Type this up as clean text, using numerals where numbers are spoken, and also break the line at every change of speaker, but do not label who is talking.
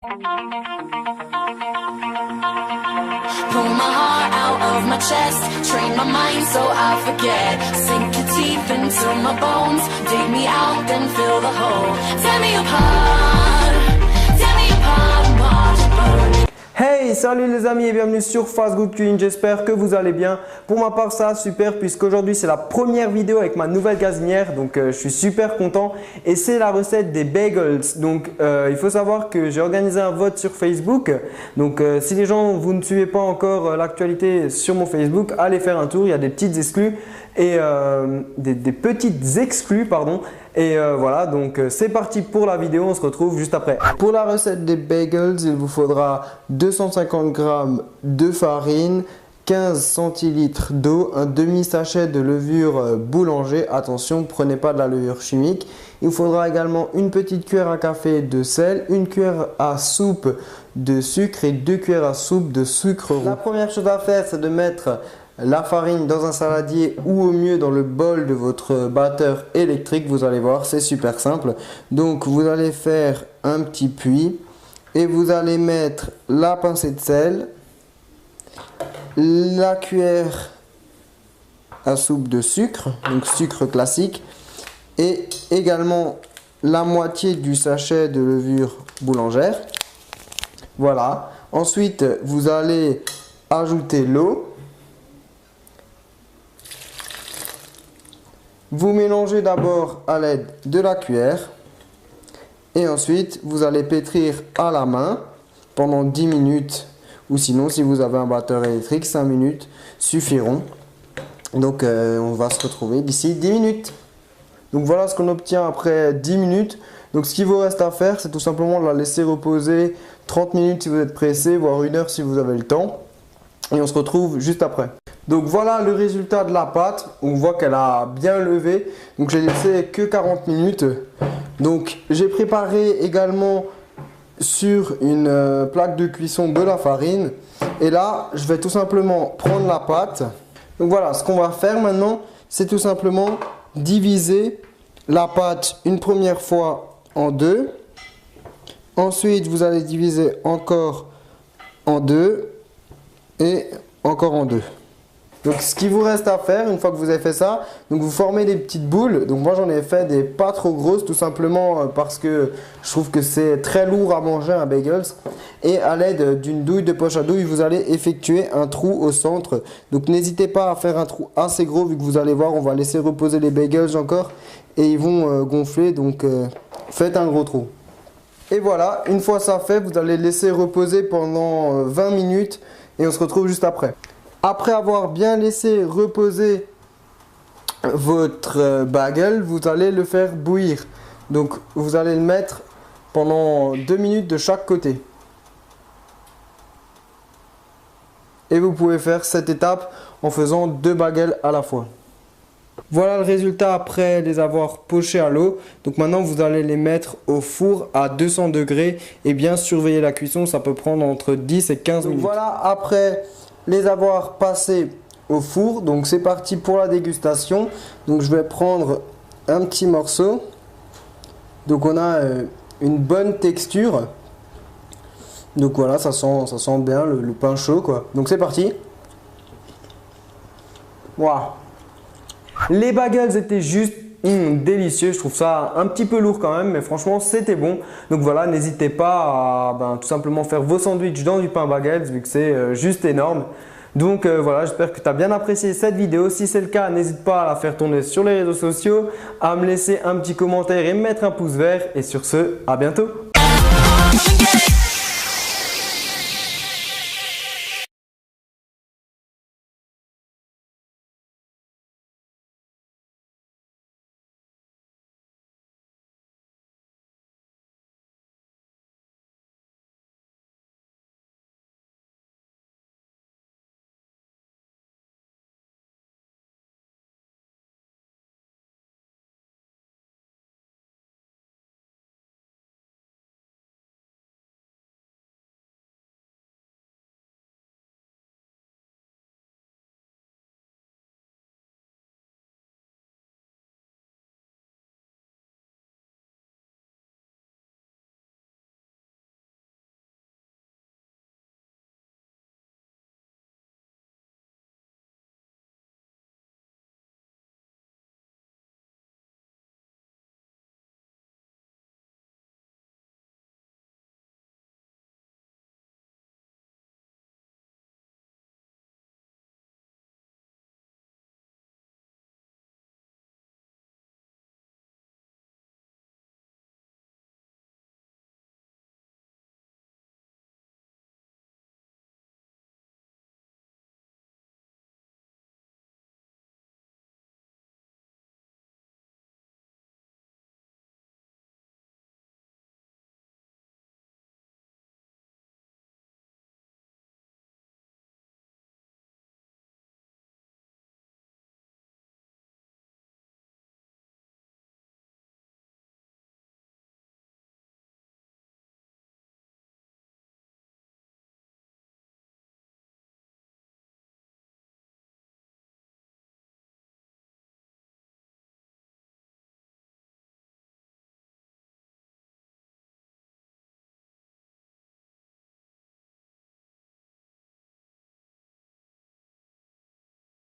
Pull my heart out of my chest, train my mind so I forget. Sink your teeth into my bones, dig me out, then fill the hole. Tear me apart and watch it burn.
Hey, salut les amis et bienvenue sur Fast Good Cooking, j'espère que vous allez bien. Pour ma part ça va super puisqu'aujourd'hui c'est la première vidéo avec ma nouvelle gazinière, donc je suis super content et c'est la recette des bagels. Donc il faut savoir que j'ai organisé un vote sur Facebook, donc si les gens vous ne suivez pas encore l'actualité sur mon Facebook, allez faire un tour, il y a des petites exclus et des petites exclus pardon. Et voilà, donc c'est parti pour la vidéo, on se retrouve juste après. Pour la recette des bagels, il vous faudra 250 g de farine, 15 centilitres d'eau, un demi-sachet de levure boulanger. Attention, prenez pas de la levure chimique. Il vous faudra également une petite cuillère à café de sel, une cuillère à soupe de sucre et 2 cuillères à soupe de sucre roux. La première chose à faire, c'est de mettre la farine dans un saladier ou au mieux dans le bol de votre batteur électrique. Vous allez voir, c'est super simple. Donc vous allez faire un petit puits et vous allez mettre la pincée de sel, la cuillère à soupe de sucre, donc sucre classique, et également la moitié du sachet de levure boulangère. Voilà. Ensuite, vous allez ajouter l'eau. Vous mélangez d'abord à l'aide de la cuillère et ensuite vous allez pétrir à la main pendant 10 minutes ou sinon si vous avez un batteur électrique 5 minutes suffiront. Donc on va se retrouver d'ici 10 minutes. Donc voilà ce qu'on obtient après 10 minutes. Donc ce qu'il vous reste à faire, c'est tout simplement de la laisser reposer 30 minutes si vous êtes pressé, voire 1 heure si vous avez le temps. Et on se retrouve juste après. Donc voilà le résultat de la pâte, on voit qu'elle a bien levé, donc j'ai laissé que 40 minutes. Donc j'ai préparé également sur une plaque de cuisson de la farine et là je vais tout simplement prendre la pâte. Donc voilà, ce qu'on va faire maintenant, c'est tout simplement diviser la pâte une première fois en deux. Ensuite vous allez diviser encore en deux et encore en deux. Donc ce qu'il vous reste à faire une fois que vous avez fait ça, donc vous formez des petites boules. Donc moi j'en ai fait des pas trop grosses tout simplement parce que je trouve que c'est très lourd à manger un bagels. Et à l'aide d'une douille de poche à douille, vous allez effectuer un trou au centre. Donc n'hésitez pas à faire un trou assez gros vu que vous allez voir, on va laisser reposer les bagels encore et ils vont gonfler. Donc faites un gros trou. Et voilà, une fois ça fait, vous allez laisser reposer pendant 20 minutes et on se retrouve juste après. Après avoir bien laissé reposer votre bagel, vous allez le faire bouillir. Donc vous allez le mettre pendant 2 minutes de chaque côté. Et vous pouvez faire cette étape en faisant 2 bagels à la fois. Voilà le résultat après les avoir pochés à l'eau. Donc maintenant vous allez les mettre au four à 200 degrés et bien surveiller la cuisson, ça peut prendre entre 10 et 15 minutes. Donc voilà après les avoir passés au four, donc c'est parti pour la dégustation. Donc je vais prendre un petit morceau. Donc on a une bonne texture. Donc voilà, ça sent bien le pain chaud quoi. Donc c'est parti. Waouh. Les bagels étaient juste délicieux, je trouve ça un petit peu lourd quand même, mais franchement c'était bon. Donc voilà, n'hésitez pas à tout simplement faire vos sandwichs dans du pain bagels vu que c'est juste énorme. Donc voilà, j'espère que tu as bien apprécié cette vidéo. Si c'est le cas, n'hésite pas à la faire tourner sur les réseaux sociaux, à me laisser un petit commentaire et me mettre un pouce vert. Et sur ce, à bientôt.